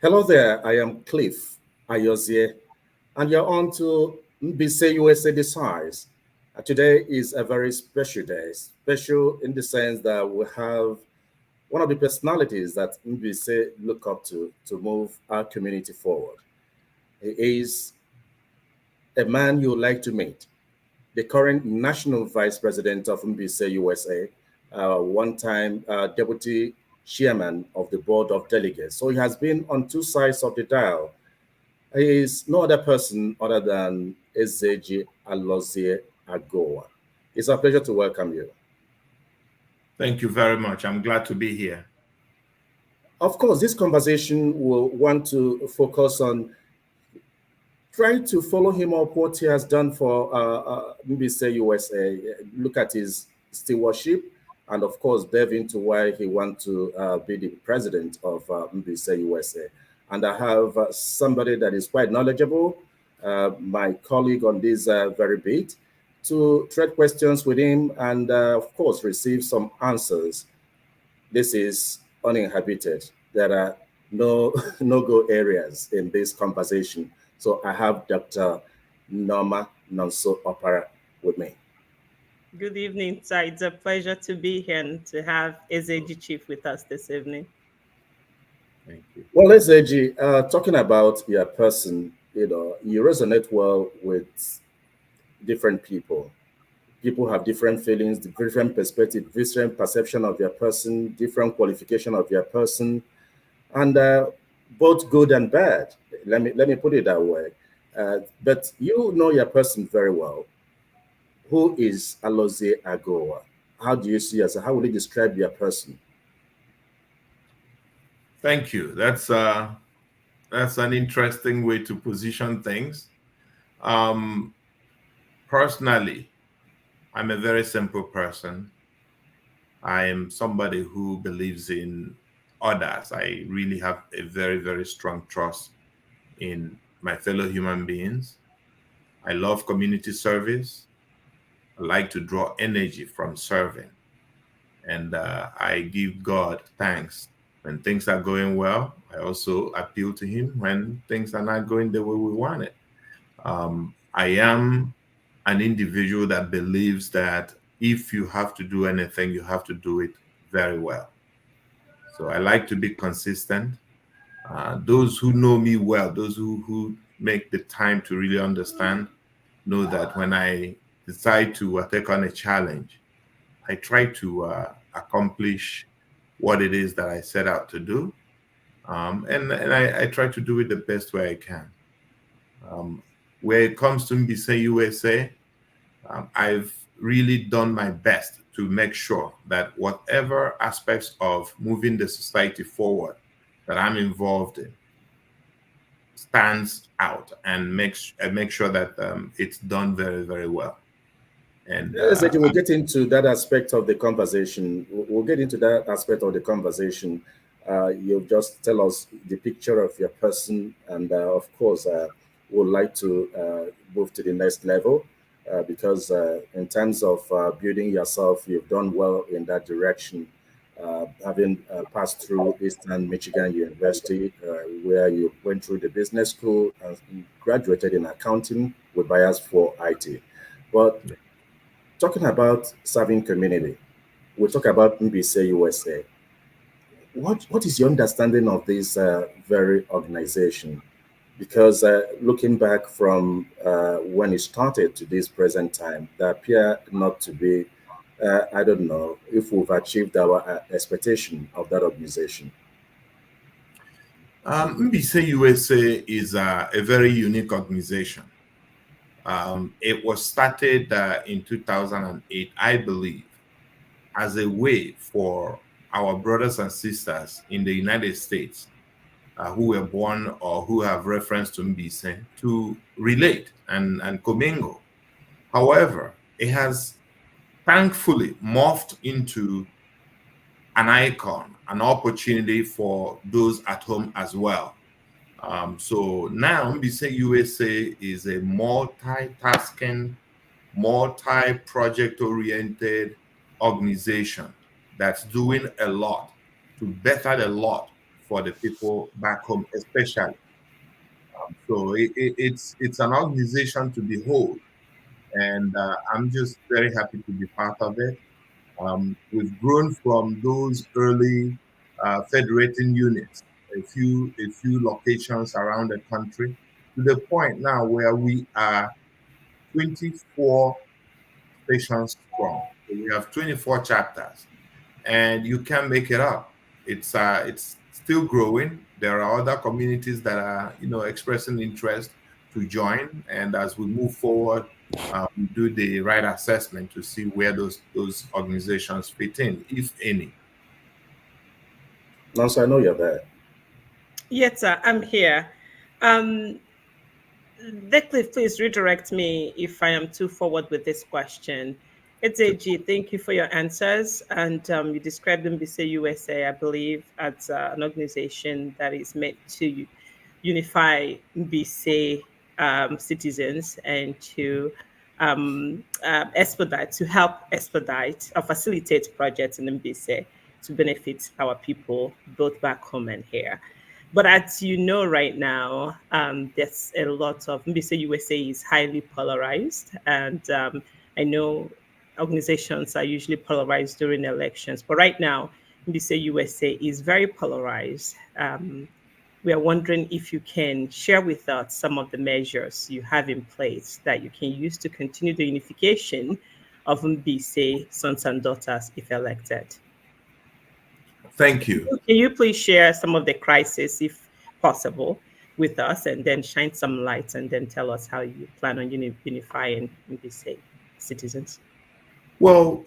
Hello there, I am Cliff Ayozie, and you're on to Mbaise USA Decides. Today is a very special day, special in the sense that we have one of the personalities that Mbaise look up to move our community forward. He is a man you would like to meet, the current national vice president of Mbaise USA, one-time deputy chairman of the board of delegates. So he has been on two sides of the dial. He is no other person other than Ezeji Alozie Aguwa. It's a pleasure to welcome you. Thank you very much. I'm glad to be here. Of course, this conversation will want to focus on trying to follow him up what he has done for Mbaise USA, look at his stewardship, and of course, delve into why he wants to be the president of Mbaise USA. And I have somebody that is quite knowledgeable, my colleague on this very bit, to trade questions with him and, of course, receive some answers. This is uninhabited. There are no no-go areas in this conversation. So I have Dr. Norma Nonso Opera with me. Good evening, sir. It's a pleasure to be here and to have Ezeji Chief with us this evening. Thank you. Well, let's say, talking about your person, you resonate well with different people. People have different feelings, different perspective, different perception of your person, different qualification of your person, and both good and bad. Let me put it that way. But you know your person very well. Who is Alozie Agowa? How do you see us? How will you describe your person? Thank you. That's an interesting way to position things. Um, Personally, I'm a very simple person. I am somebody who believes in others. I really have a very, very strong trust in my fellow human beings. I love community service. I like to draw energy from serving. And I give God thanks when things are going well. I also appeal to Him when things are not going the way we want it. I am an individual that believes that if you have to do anything, you have to do it very well. So I like to be consistent. Those who know me well, those who make the time to really understand, know that when I decide to take on a challenge, I try to accomplish what it is that I set out to do, and I try to do it the best way I can. Um, where it comes to Mbise USA, I've really done my best to make sure that whatever aspects of moving the society forward that I'm involved in stands out and make sure that it's done very, very well. And Yes, we'll get into that aspect of the conversation. We'll get into that aspect of the conversation. You'll just tell us the picture of your person, and of course, would like to move to the next level because, in terms of building yourself, you've done well in that direction. Having passed through Eastern Michigan University, where you went through the business school and graduated in accounting with bias for IT. But talking about serving community, we talk about Mbaise USA. What is your understanding of this very organization? Because looking back from when it started to this present time, there appear not to be, I don't know, if we've achieved our expectation of that organization. Mbise USA is a very unique organization. It was started in 2008, I believe, as a way for our brothers and sisters in the United States who were born or who have reference to Mbise to relate and commingle. However, it has thankfully morphed into an icon, an opportunity for those at home as well. So now Mbise USA is a multitasking, multi-project oriented organization that's doing a lot to better a lot for the people back home, especially. So it's an organization to behold, and I'm just very happy to be part of it. We've grown from those early federating units, a few locations around the country, to the point now where we are 24 stations strong. So we have 24 chapters, and you can make it up. It's still growing. There are other communities that are expressing interest to join, and as we move forward, we do the right assessment to see where those organizations fit in, if any. Now, so I know you're there. Yes, sir, I'm here. Um, Decliff, please redirect me if I am too forward with this question. It's AG. Thank you for your answers. And you described Mbaise USA, I believe, as an organization that is meant to unify Mbaise citizens and to to help expedite or facilitate projects in Mbaise to benefit our people both back home and here. But as you know, right now, there's a lot of Mbise USA is highly polarized, and I know organizations are usually polarized during elections. But right now, Mbise USA is very polarized. We are wondering if you can share with us some of the measures you have in place that you can use to continue the unification of Mbise sons and daughters if elected. Thank you. Can you please share some of the crises, if possible, with us, and then shine some light, and then tell us how you plan on unifying these citizens? Well,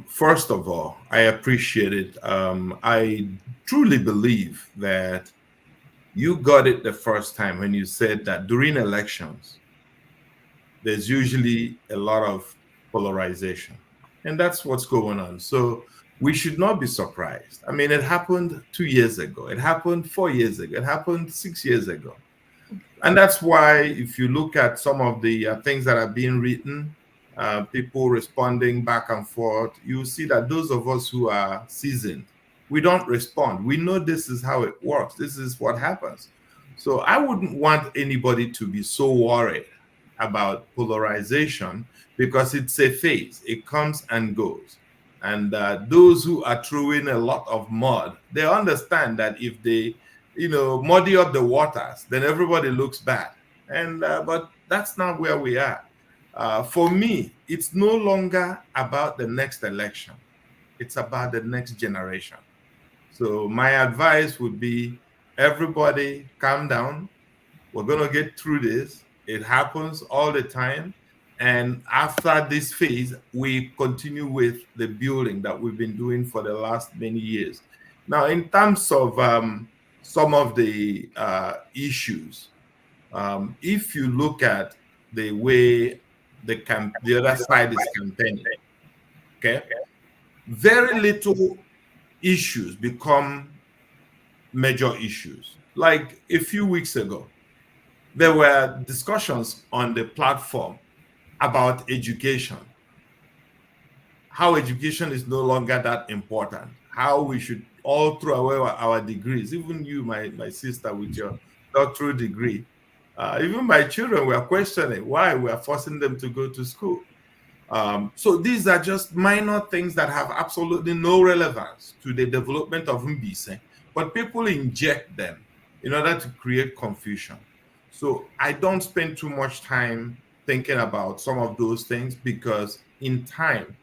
first of all, I appreciate it. I truly believe that you got it the first time when you said that during elections, there's usually a lot of polarization. And that's what's going on. So we should not be surprised. I mean, it happened 2 years ago, it happened 4 years ago, it happened 6 years ago. And that's why, if you look at some of the things that are being written, people responding back and forth, you see that those of us who are seasoned, we don't respond. We know this is how it works, this is what happens. So I wouldn't want anybody to be so worried about polarization, because it's a phase, it comes and goes. And those who are throwing a lot of mud, they understand that if they muddy up the waters, then everybody looks bad. And but that's not where we are. For me, it's no longer about the next election, it's about the next generation. So my advice would be, everybody calm down, we're going to get through this. It happens all the time. And after this phase, we continue with the building that we've been doing for the last many years. Now, in terms of some of the issues, if you look at the way the other side is campaigning, okay, very little issues become major issues. Like a few weeks ago, there were discussions on the platform about education, how education is no longer that important, how we should all throw away our degrees. Even you, my sister, with your doctoral degree, even my children were questioning why we are forcing them to go to school. So these are just minor things that have absolutely no relevance to the development of Mbaise, but people inject them in order to create confusion. So I don't spend too much time thinking about some of those things, because in time,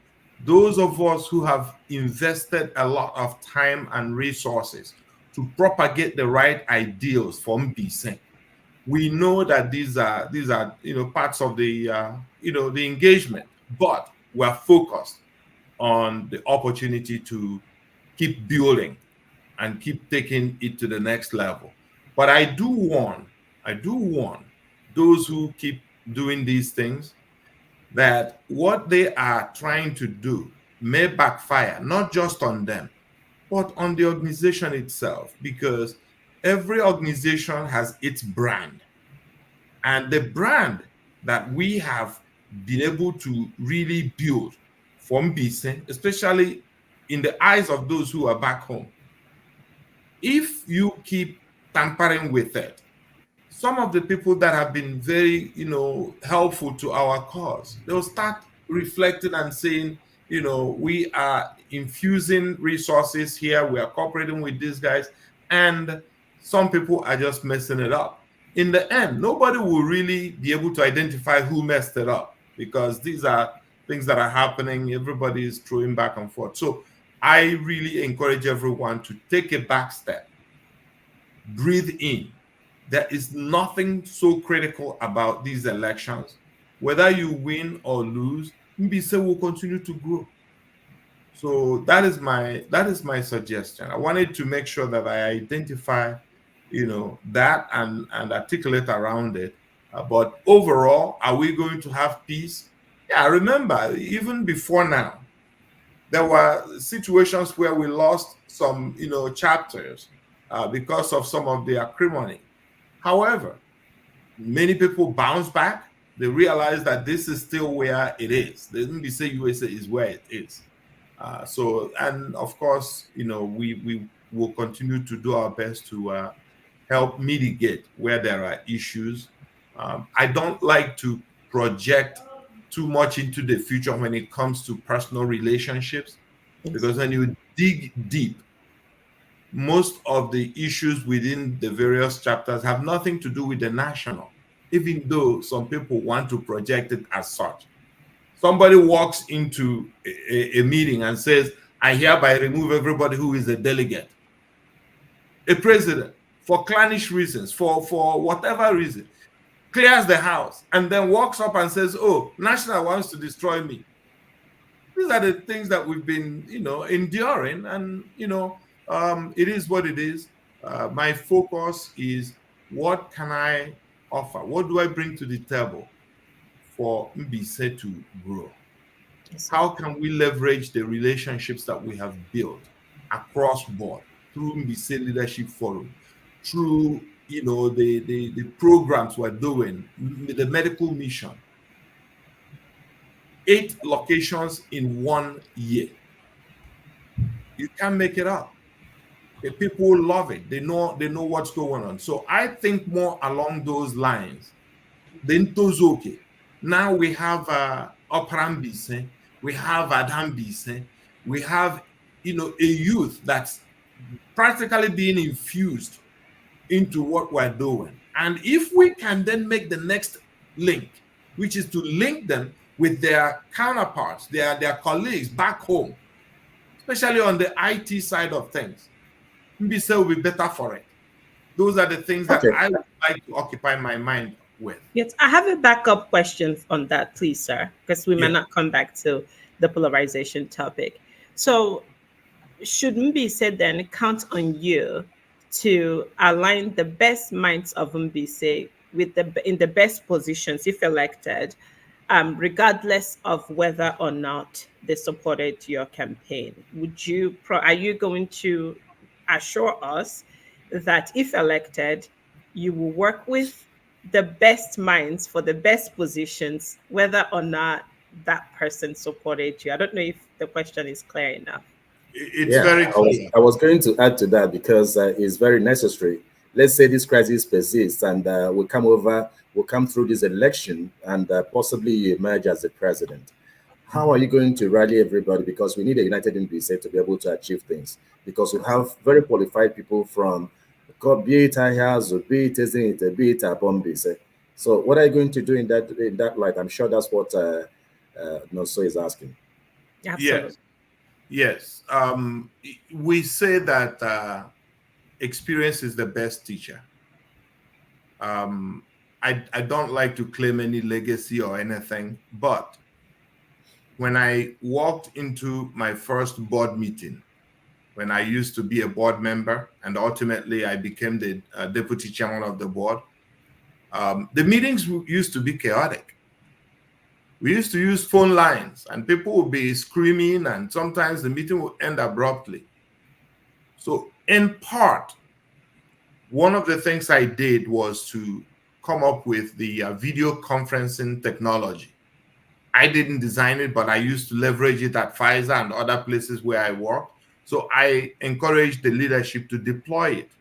those of us who have invested a lot of time and resources to propagate the right ideals for Mbaise, we know that these are parts of the the engagement, but we're focused on the opportunity to keep building and keep taking it to the next level. But I do warn those who keep doing these things that what they are trying to do may backfire, not just on them, but on the organization itself, because every organization has its brand. And the brand that we have been able to really build from Bisen, especially in the eyes of those who are back home, If you keep tampering with it, some of the people that have been very, helpful to our cause, they'll start reflecting and saying, we are infusing resources here, we are cooperating with these guys, and some people are just messing it up. In the end, nobody will really be able to identify who messed it up, because these are things that are happening. Everybody is throwing back and forth. So I really encourage everyone to take a back step, breathe in. There is nothing so critical about these elections. Whether you win or lose, Mbise will continue to grow. So that is my suggestion. I wanted to make sure that I identify, that and articulate around it. But overall, are we going to have peace? Yeah, remember, even before now, there were situations where we lost some, chapters because of some of the acrimony. However, many people bounce back. They realize that this is still where it is. The NBC USA is where it is. And of course, we will continue to do our best to help mitigate where there are issues. I don't like to project too much into the future when it comes to personal relationships, Yes. because when you dig deep, most of the issues within the various chapters have nothing to do with the national, even though some people want to project it as such. Somebody walks into a meeting and says, I hereby remove everybody who is a delegate. A president, for clannish reasons, for whatever reason, clears the house and then walks up and says, oh, national wants to destroy me. These are the things that we've been, enduring, and it is what it is. My focus is, what can I offer? What do I bring to the table for Mbaise to grow? Yes, sir. How can we leverage the relationships that we have built across board through Mbaise Leadership Forum, through the programs we're doing, the medical mission, 8 locations in 1 year. You can't make it up. The people love it. They know what's going on. So I think more along those lines. Then Tozoke. Now we have Oprambise, we have Adambise, we have a youth that's practically being infused into what we're doing. And if we can then make the next link, which is to link them with their counterparts, their colleagues back home, especially on the IT side of things, Mbise will be better for it. Those are the things that Okay. I would like to occupy my mind with. Yes, I have a backup question on that, please, sir, because we might Yeah. not come back to the polarization topic. So, should Mbise then count on you to align the best minds of Mbise with in the best positions if elected, regardless of whether or not they supported your campaign? Are you going to assure us that if elected, you will work with the best minds for the best positions, whether or not that person supported you? I don't know if the question is clear enough. It's Yeah, very clear. I was going to add to that because it's very necessary. Let's say this crisis persists and we come through this election and possibly you emerge as the president. How are you going to rally everybody? Because we need a united NBC to be able to achieve things. Because we have very qualified people from, be it Ayazo, be it Ezinite, be it Abombise. So what are you going to do in that light? I'm sure that's what Noso is asking. Absolutely. Yes, yes. We say that experience is the best teacher. I don't like to claim any legacy or anything, but when I walked into my first board meeting, when I used to be a board member, and ultimately I became the deputy chairman of the board, the meetings used to be chaotic. We used to use phone lines, and people would be screaming, and sometimes the meeting would end abruptly. So, in part, one of the things I did was to come up with the video conferencing technology. I didn't design it, but I used to leverage it at Pfizer and other places where I worked So I encouraged the leadership to deploy it.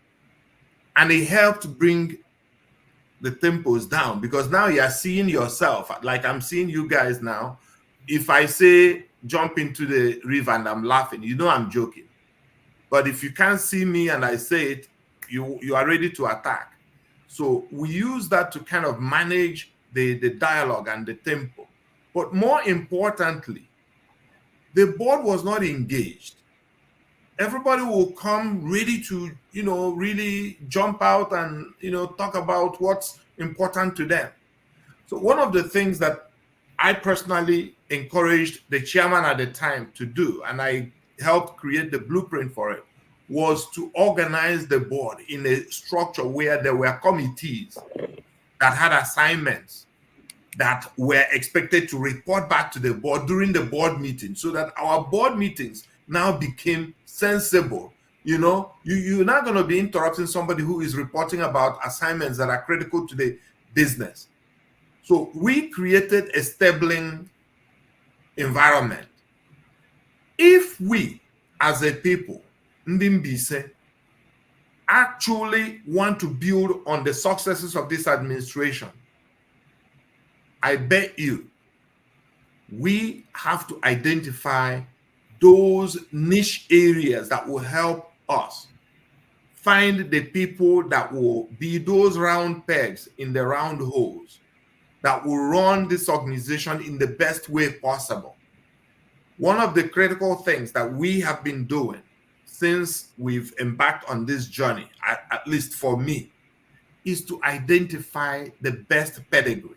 And it helped bring the tempos down, because now you're seeing yourself, like I'm seeing you guys now. If I say jump into the river and I'm laughing, you know I'm joking. But if you can't see me and I say it, you are ready to attack. So we use that to kind of manage the dialogue and the tempo. But more importantly, the board was not engaged. Everybody will come ready to, really jump out and, talk about what's important to them. So one of the things that I personally encouraged the chairman at the time to do, and I helped create the blueprint for it, was to organize the board in a structure where there were committees that had assignments that were expected to report back to the board during the board meeting, so that our board meetings now became sensible. You're not going to be interrupting somebody who is reporting about assignments that are critical to the business. So we created a stabling environment. If we, as a people, ndị Mbaise, actually want to build on the successes of this administration, I bet you we have to identify those niche areas that will help us find the people that will be those round pegs in the round holes that will run this organization in the best way possible. One of the critical things that we have been doing since we've embarked on this journey, at least for me, is to identify the best pedigree.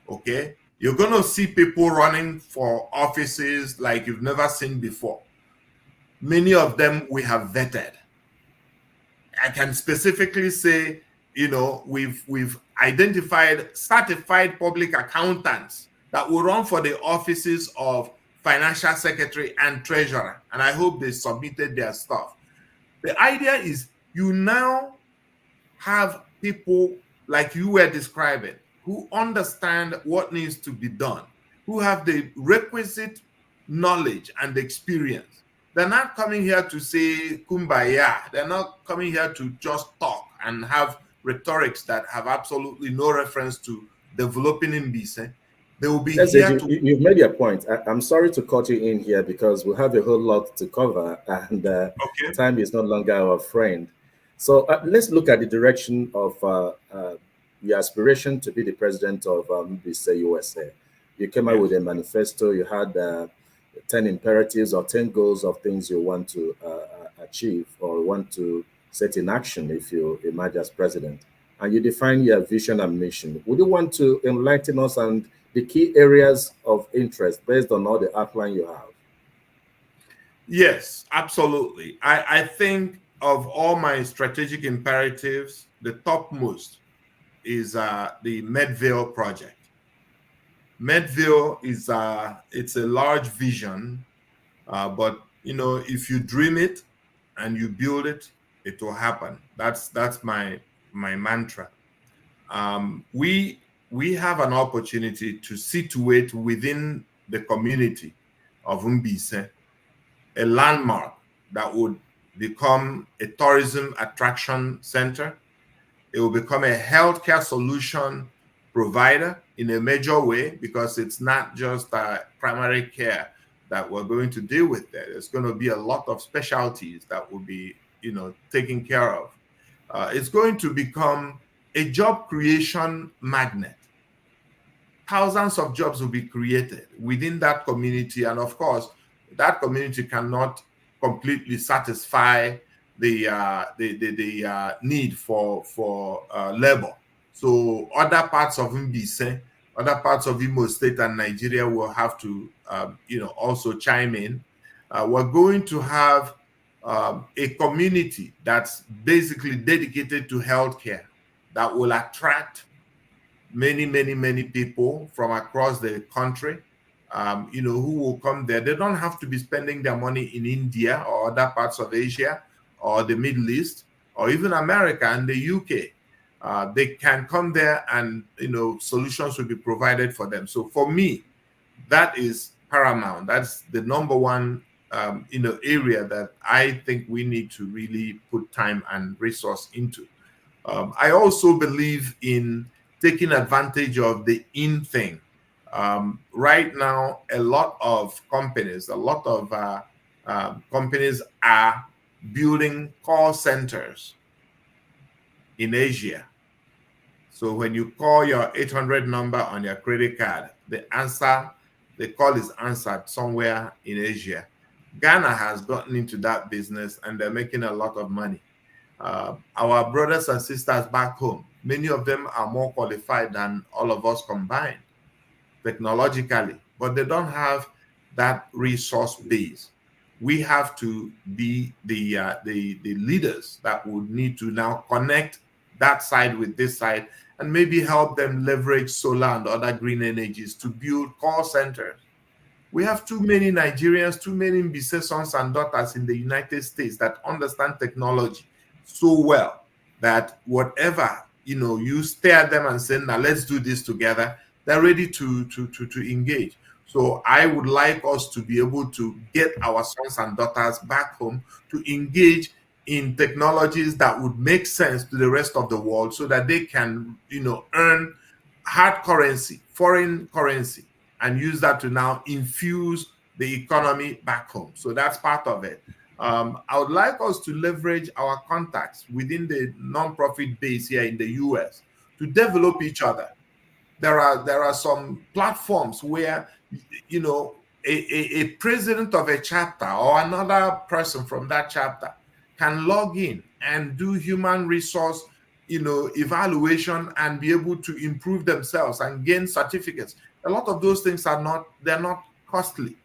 Okay? You're going to see people running for offices like you've never seen before. Many of them we have vetted. I can specifically say, we've identified certified public accountants that will run for the offices of financial secretary and treasurer. And I hope they submitted their stuff. The idea is you now have people like you were describing, who understand what needs to be done, who have the requisite knowledge and experience. They're not coming here to say kumbaya. They're not coming here to just talk and have rhetorics that have absolutely no reference to developing in Mbaise. They will be here to... You've made your point. I'm sorry to cut you in here because we have a whole lot to cover, and Okay. time is no longer our friend. So let's look at the direction of your aspiration to be the president of Mbaise, USA. You came out with a manifesto. You had 10 imperatives or 10 goals of things you want to achieve or want to set in action if you emerge as president. And you define your vision and mission. Would you want to enlighten us on the key areas of interest based on all the outline you have? Yes, absolutely. I think of all my strategic imperatives, the topmost is the Medville project. Medville is it's a large vision, but if you dream it and you build it, it will happen. That's my mantra. We have an opportunity to situate within the community of Mbaise a landmark that would become a tourism attraction center. It will become a healthcare solution provider in a major way, because it's not just primary care that we're going to deal with there. There's going to be a lot of specialties that will be, taken care of. It's going to become a job creation magnet. Thousands of jobs will be created within that community. And of course, that community cannot completely satisfy the need for labor. So other parts of Mbaise, other parts of Imo State and Nigeria will have to, also chime in. We're going to have a community that's basically dedicated to healthcare that will attract many people from across the country, who will come there. They don't have to be spending their money in India or other parts of Asia or the Middle East or even America and the UK. They can come there and, solutions will be provided for them. So for me, that is paramount. That's the number one area that I think we need to really put time and resource into. I also believe in taking advantage of the in thing. Right now, a lot of companies are building call centers in Asia. So when you call your 800 number on your credit card, the call is answered somewhere in Asia. Ghana has gotten into that business and they're making a lot of money. Our brothers and sisters back home, many of them are more qualified than all of us combined technologically, but they don't have that resource base. We have to be the leaders that would need to now connect that side with this side and maybe help them leverage solar and other green energies to build call centers. We have too many Nigerians, too many Mbaise sons and daughters in the United States that understand technology so well that whatever you stare at them and say, "Now let's do this together," they're ready to engage. So I would like us to be able to get our sons and daughters back home to engage in technologies that would make sense to the rest of the world, so that they can, earn hard currency, foreign currency, and use that to now infuse the economy back home. So that's part of it. I would like us to leverage our contacts within the nonprofit base here in the US to develop each other. There are some platforms where a president of a chapter or another person from that chapter can log in and do human resource evaluation and be able to improve themselves and gain certificates. A lot of those things they're not costly,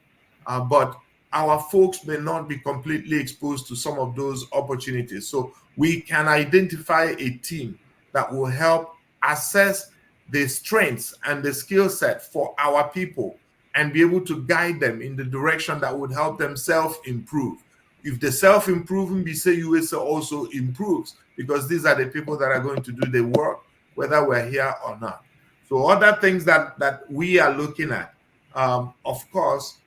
but our folks may not be completely exposed to some of those opportunities. So we can identify a team that will help assess the strengths and the skill set for our people and be able to guide them in the direction that would help them self-improve. If the self-improving Mbaise USA also improves, because these are the people that are going to do the work, whether we're here or not. So other things that we are looking at, of course,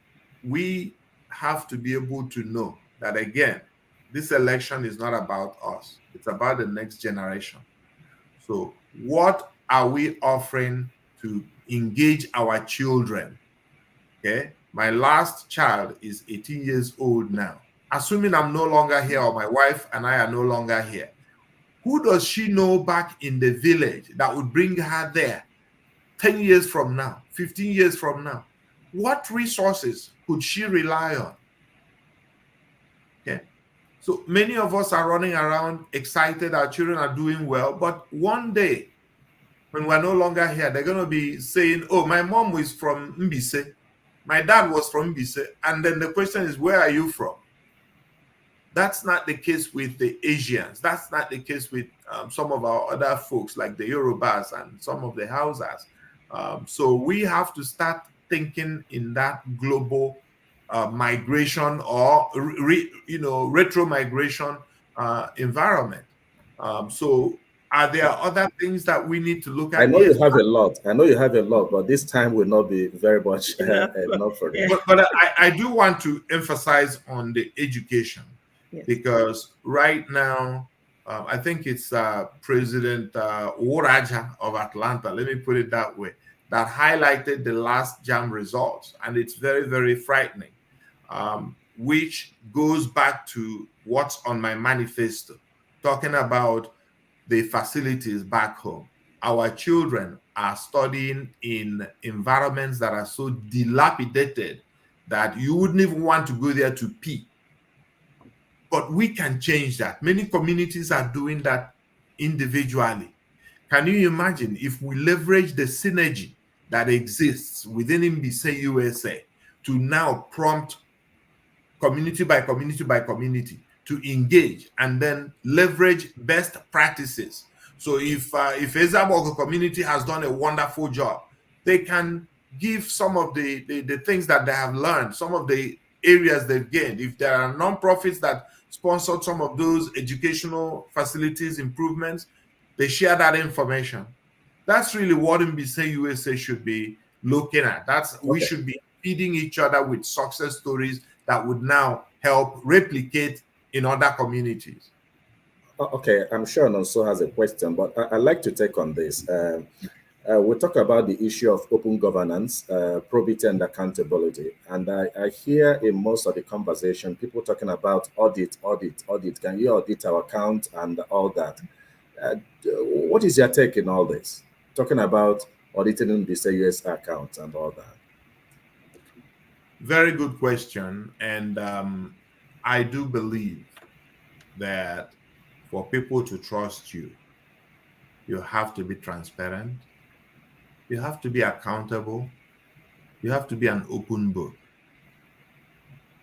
we have to be able to know that, again, this election is not about us. It's about the next generation. So what are we offering to engage our children? Okay. My last child is 18 years old now. Assuming I'm no longer here, or my wife and I are no longer here, who does she know back in the village that would bring her there 10 years from now, 15 years from now? What resources could she rely on? Okay. So many of us are running around excited, our children are doing well, but one day when we're no longer here, they're going to be saying, "Oh, my mom is from Mbaise, my dad was from Mbaise," and then the question is, where are you from? That's not the case with the Asians. That's not the case with some of our other folks like the Yorubas and some of the Hausas. So we have to start thinking in that global migration or retro migration environment. So are there other things that we need to look I at? know Yes, you have a lot. I know you have a lot, but this time will not be very much Enough. enough for Yeah. this. but I do want to emphasize on the education, Yes. because right now, I think it's President Waraja of Atlanta, let me put it that way, that highlighted the last JAM results, and it's very, very frightening, which goes back to what's on my manifesto, talking about the facilities back home. Our children are studying in environments that are so dilapidated that you wouldn't even want to go there to pee. But we can change that. Many communities are doing that individually. Can you imagine if we leverage the synergy that exists within Mbaise USA to now prompt community by community by community to engage and then leverage best practices? So if Ezabog community has done a wonderful job, they can give some of the things that they have learned, some of the areas they've gained. If there are nonprofits that sponsored some of those educational facilities improvements, they share that information. That's really what Mbaise USA should be looking at. We Okay. should be feeding each other with success stories, that would now help replicate in other communities. Okay, I'm sure Nonso has a question, but I'd like to take on this. We talk about the issue of open governance, probity, and accountability. And I hear in most of the conversation people talking about audit, audit, audit. Can you audit our account and all that? Uh, what is your take in all this? Talking about auditing the US account and all that. Very good question. And I do believe that for people to trust you, you have to be transparent, you have to be accountable, you have to be an open book.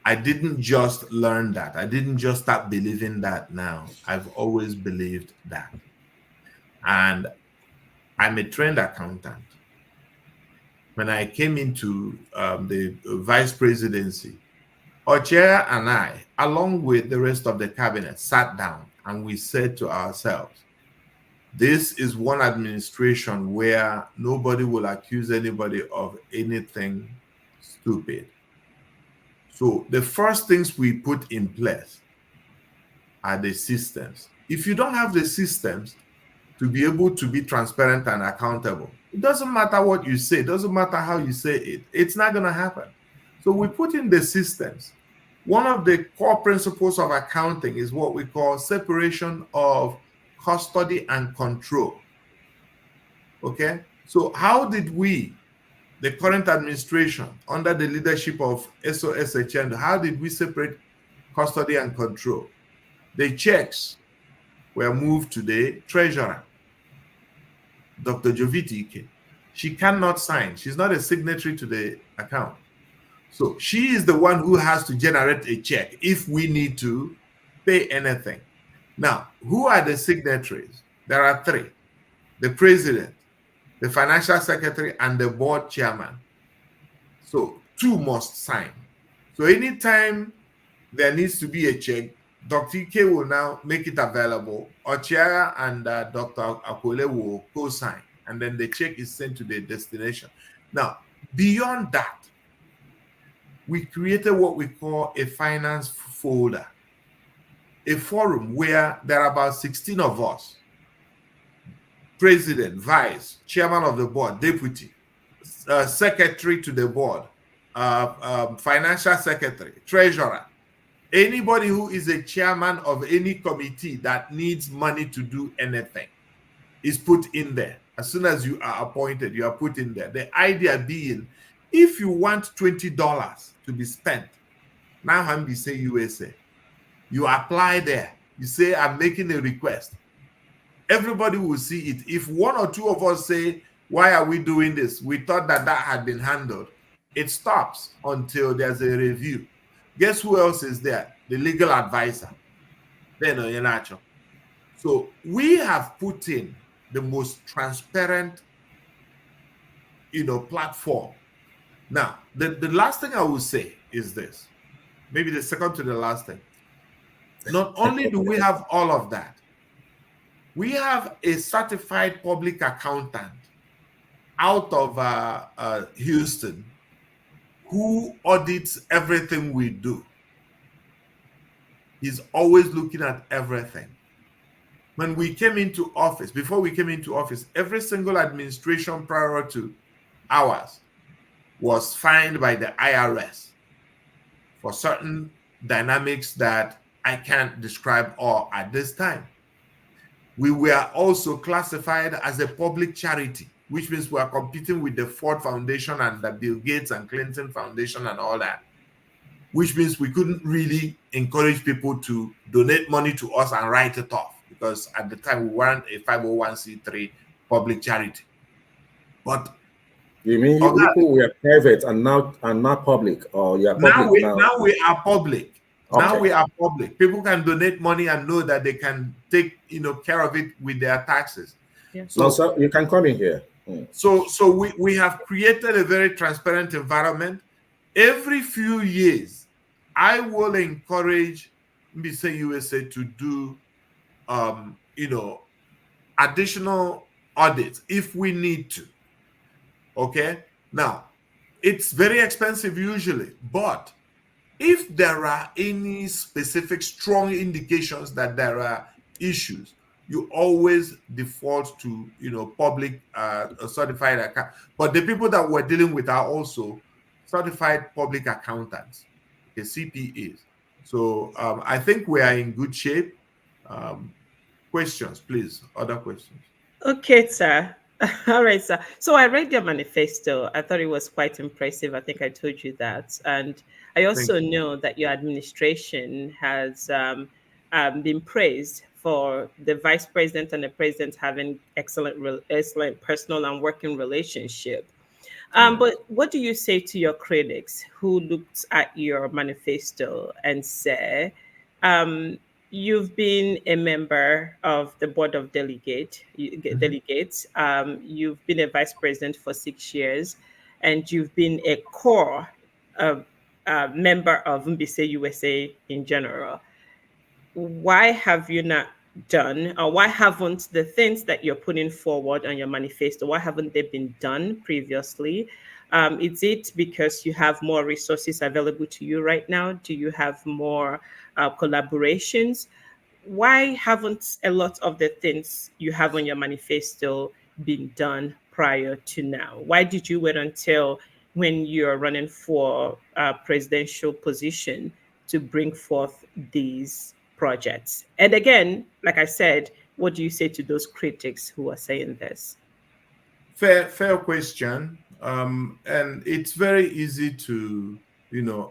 I didn't just learn that. I didn't just start believing that now. I've always believed that. And I'm a trained accountant. When I came into the vice presidency, Ocheya and I, along with the rest of the cabinet, sat down and we said to ourselves, this is one administration where nobody will accuse anybody of anything stupid. So the first things we put in place are the systems. If you don't have the systems to be able to be transparent and accountable, it doesn't matter what you say, it doesn't matter how you say it, it's not going to happen. So we put in the systems. One of the core principles of accounting is what we call separation of custody and control. Okay? So how did we, the current administration, under the leadership of SOSHN, how did we separate custody and control? The checks were moved to the treasurer, Dr. Joviti Ike. She cannot sign. She's not a signatory to the account. So she is the one who has to generate a check if we need to pay anything. Now, who are the signatories? There are three: the president, the financial secretary, and the board chairman. So two must sign. So anytime there needs to be a check, Dr. Ike will now make it available. Ochiara and Dr. Akole will co-sign, and then the check is sent to the destination. Now, beyond that, we created what we call a finance folder, a forum where there are about 16 of us: president, vice, chairman of the board, deputy, secretary to the board, financial secretary, treasurer. Anybody who is a chairman of any committee that needs money to do anything is put in there. As soon as you are appointed, you are put in there. The idea being, if you want $20 to be spent, now Mbaise USA, you apply there. You say, I'm making a request. Everybody will see it. If one or two of us say, why are we doing this? We thought that had been handled. It stops until there's a review. Guess who else is there? The legal advisor. So we have put in the most transparent, platform. Now, the last thing I will say is this, maybe the second to the last thing. Not only do we have all of that, we have a certified public accountant out of Houston who audits everything we do. He's always looking at everything. When we came into office, before we came into office, every single administration prior to ours was fined by the IRS for certain dynamics that I can't describe all at this time. We were also classified as a public charity, which means we are competing with the Ford Foundation and the Bill Gates and Clinton Foundation and all that, which means we couldn't really encourage people to donate money to us and write it off, because at the time we weren't a 501c3 public charity. But you mean people were private and not public, or you are public now? Now we are public. Okay. Now we are public. People can donate money and know that they can take care of it with their taxes. Yeah. So you can come in here. So we have created a very transparent environment. Every few years, I will encourage Mbaise USA to do additional audits if we need to. Okay. Now, it's very expensive usually, but If there are any specific strong indications that there are issues, you always default to public certified account. But the people that we're dealing with are also certified public accountants, okay, CPAs. So I think we are in good shape. Um, Questions, please. Other questions. Okay, sir. All right, sir. So I read your manifesto. I thought it was quite impressive. I think I told you that. And I Thank also you. know that your administration has been praised for the vice president and the president having excellent personal and working relationship. Yes. But what do you say to your critics who looked at your manifesto and say, um, you've been a member of the board of Mhm. delegates, you've been a vice president for 6 years, and you've been a core uh, member of Mbaise USA in general. Why have you not done, or why haven't the things that you're putting forward on your manifesto, why haven't they been done previously? Is it because you have more resources available to you right now? Do you have more collaborations? Why haven't a lot of the things you have on your manifesto been done prior to now? Why did you wait until when you're running for a presidential position to bring forth these projects? And again, like I said, what do you say to those critics who are saying this? Fair question. And it's very easy to,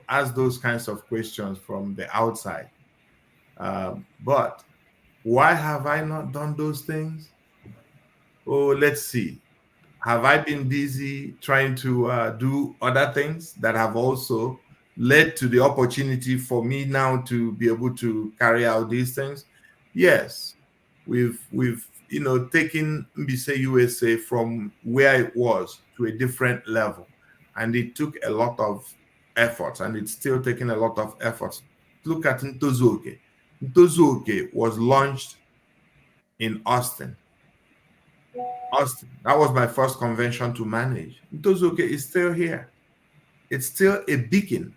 ask those kinds of questions from the outside. But why have I not done those things? Oh, let's see. Have I been busy trying to do other things that have also led to the opportunity for me now to be able to carry out these things? Yes, we've taken Mbaise USA from where it was to a different level, and it took a lot of effort, and it's still taking a lot of effort. Look at Ntozuoke. Ntozuoke was launched in Austin. Austin. That was my first convention to manage. Ntozuoke is still here. It's still a beacon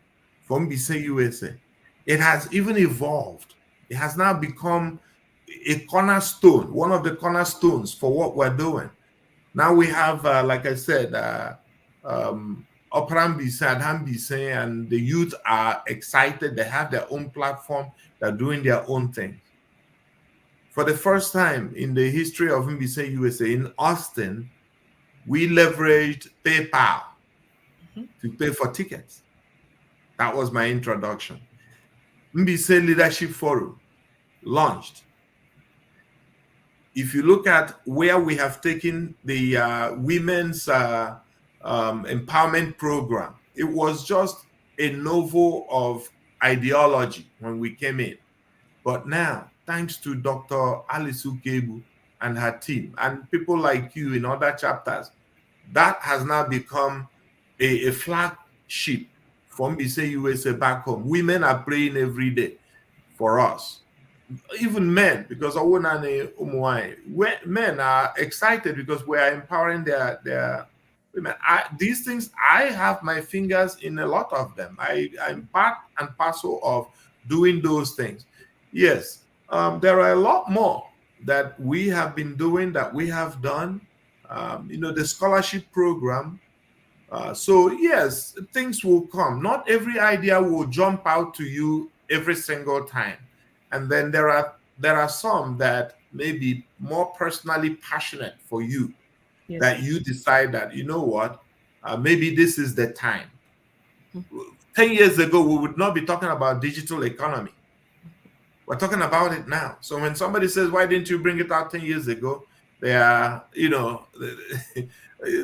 for Mbaise USA. It has even evolved. It has now become a cornerstone, one of the cornerstones for what we're doing. Now we have, like I said, Opera Mbaise and Hambise, and the youth are excited. They have their own platform. They're doing their own things. For the first time in the history of Mbaise USA in Austin, we leveraged PayPal to pay for tickets. That was my introduction. Mbaise Leadership Forum launched. If you look at where we have taken the women's empowerment program, it was just a novel of ideology when we came in. But now, thanks to Dr. Alice Ukebu and her team, and people like you in other chapters, that has now become a flagship from Mbaise USA back home. Women are praying every day for us, even men, because men are excited because we are empowering their women. These things, I have my fingers in a lot of them. I'm part and parcel of doing those things. Yes, there are a lot more that we have been doing, that we have done. The scholarship program. So yes, things will come. Not every idea will jump out to you every single time, and then there are some that may be more personally passionate for you, Yes. that you decide that what, maybe this is the time. 10 years ago, we would not be talking about digital economy. We're talking about it now. So when somebody says, "Why didn't you bring it out 10 years ago?" They are,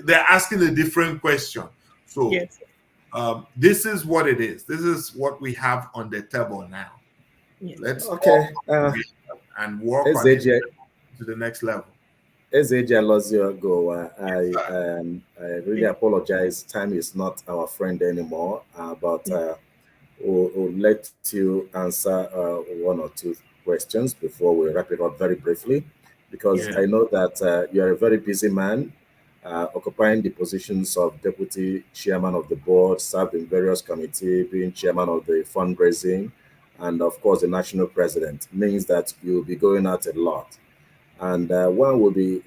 they're asking a different question. So Yes. this is what it is. This is what we have on the table now. Yes. Let's all Okay. come together and work on it SAJ, to the next level. Alozie, Yes, I really apologize. Time is not our friend anymore, but we'll let you answer one or two questions before we wrap it up very briefly, because yeah. I know that you're a very busy man. occupying the positions of deputy chairman of the board, served in various committees, being chairman of the fundraising, and of course the national president, means that you'll be going out a lot. And one will be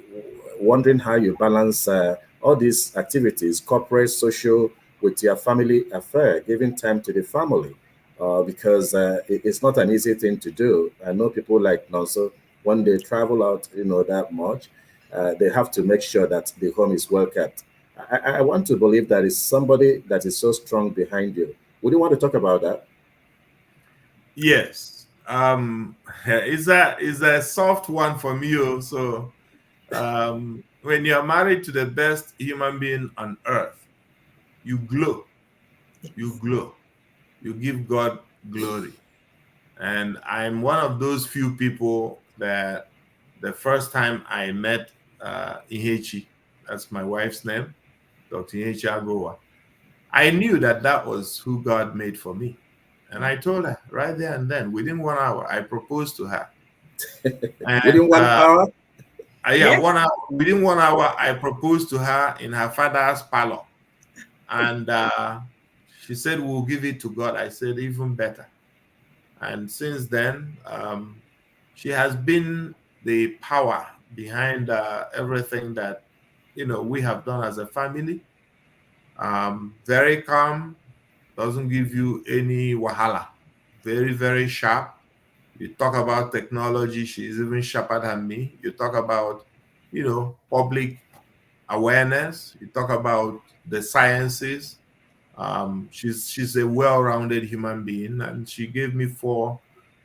wondering how you balance all these activities, corporate, social, with your family affair, giving time to the family, because it's not an easy thing to do. I know people like Nonso, when they travel out, that much, they have to make sure that the home is well kept. I want to believe that it's somebody that is so strong behind you. Would you want to talk about that? Yes. It's a soft one for me. So when you're married to the best human being on earth, you glow. You Yes. glow. You give God glory. And I'm one of those few people that the first time I met Ihechi, that's my wife's name, Dr. Ihechi Aguwa, I knew that that was who God made for me. And I told her right there and then, within 1 hour, I proposed to her. And Within 1 hour? yeah, Yes. 1 hour. Within 1 hour, I proposed to her in her father's parlor. And she said, "We'll give it to God." I said, "Even better." And since then, she has been the power behind everything that we have done as a family. Very calm, doesn't give you any wahala. Very, very sharp. You talk about technology, she's even sharper than me. You talk about, public awareness. You talk about the sciences. She's a well-rounded human being, and she gave me four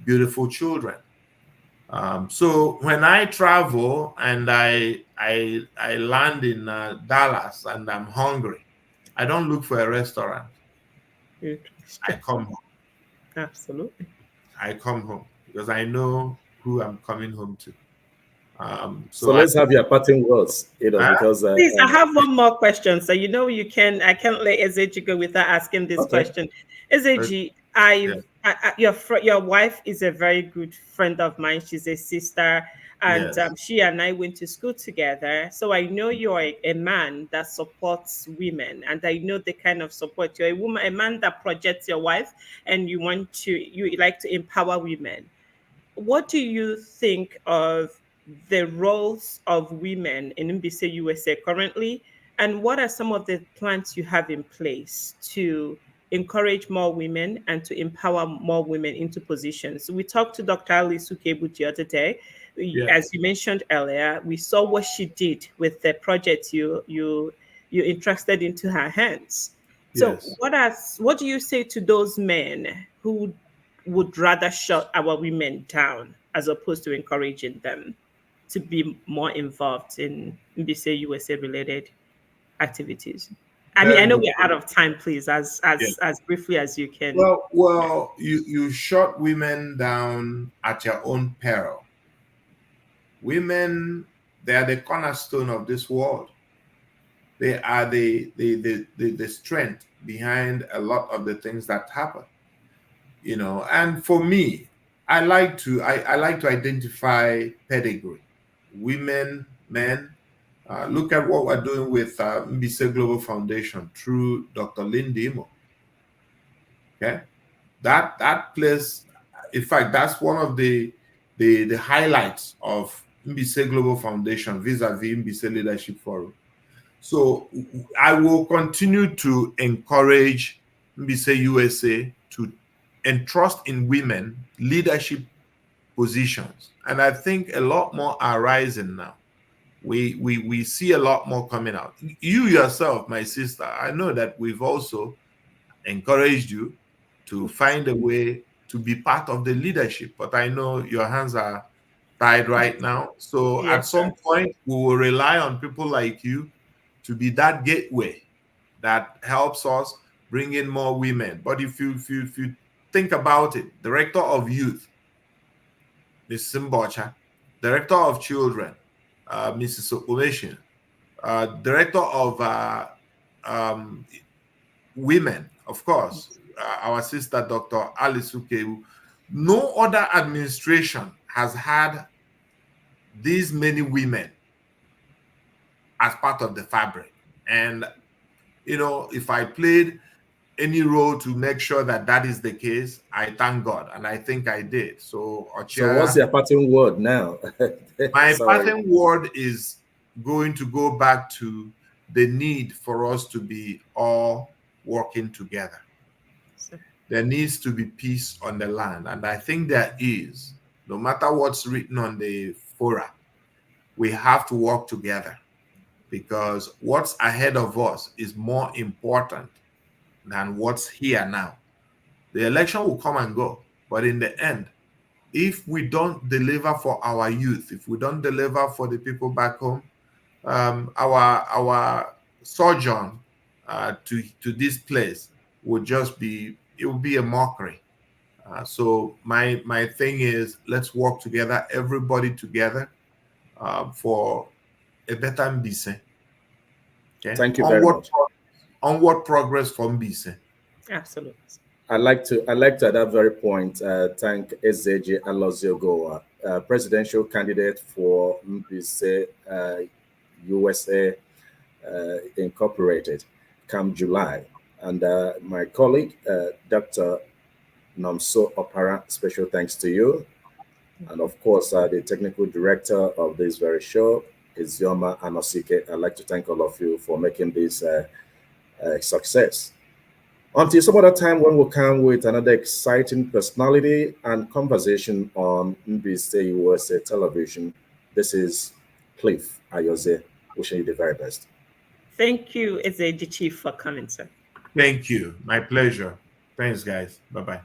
beautiful children. So when I travel and I land in Dallas and I'm hungry, I don't look for a restaurant. I Interesting. come home. Absolutely. I come home because I know who I'm coming home to. So So I let's have your parting words, uh, because Please, I have one more question. So I can't let Ezeji go without asking this okay. question. uh, Ezeji, yeah, your wife is a very good friend of mine. She's a sister, and yes, she and I went to school together. So I know you're a man that supports women, and I know the kind of support you're a man that projects your wife, and you like to empower women. What do you think of the roles of women in Mbaise, USA currently? And what are some of the plans you have in place to encourage more women and to empower more women into positions? We talked to Dr. Ali Sukebu the other day. yeah, As you mentioned earlier, we saw what she did with the project you entrusted into her hands. So yes. what do you say to those men who would rather shut our women down as opposed to encouraging them to be more involved in MBC USA related activities? I mean, I Very know good. we're out of time, please, as Yeah. as briefly as you can. Well, you shut women down at your own peril. Women, they are the cornerstone of this world. They are the strength behind a lot of the things that happen. And for me, I like to identify pedigree. Women, men. Look at what we're doing with Mbise Global Foundation through Dr. Lindy Imo. Okay, that place, in fact, that's one of the highlights of Mbise Global Foundation vis-a-vis Mbise Leadership Forum. So I will continue to encourage Mbise USA to entrust in women leadership positions. And I think a lot more are rising now. We see a lot more coming out. You yourself, my sister, I know that we've also encouraged you to find a way to be part of the leadership. But I know your hands are tied right now. So at Yes, sir. some point, we will rely on people like you to be that gateway that helps us bring in more women. But if you think about it, director of youth, Ms. Simbocha, director of children, Mrs. Okumeshin, director of um, women, of course, our sister, Dr. Alice Ukewu. No other administration has had these many women as part of the fabric. And, you know, if I played any role to make sure that that is the case, I thank God. And I think I did. So, So what's Ochia, your parting word now? my Sorry. parting word is going to go back to the need for us to be all working together. There needs to be peace on the land. And I think there is. No matter what's written on the fora, we have to work together, because what's ahead of us is more important than what's here now. The election will come and go, but in the end, if we don't deliver for our youth, if we don't deliver for the people back home, our sojourn to this place would just be, it will be a mockery. So my thing is, let's work together, everybody together, for a better Mbaise. Okay, Thank you very much. onward progress for Mbaise. Absolutely. I'd like to at that very point thank Ezeji Alozie, presidential candidate for Mbaise USA Incorporated, come July, and my colleague Dr. Nomso Opara. Special thanks to you, and of course the technical director of this very show is Yoma Anosike. I'd like to thank all of you for making this a success. Until some other time when we'll come with another exciting personality and conversation on Mbaise USA television, this is Cliff Ayoze, wishing you the very best. Thank you, Ezeji Chief, for coming, sir. Thank you. My pleasure. Thanks, guys. Bye-bye.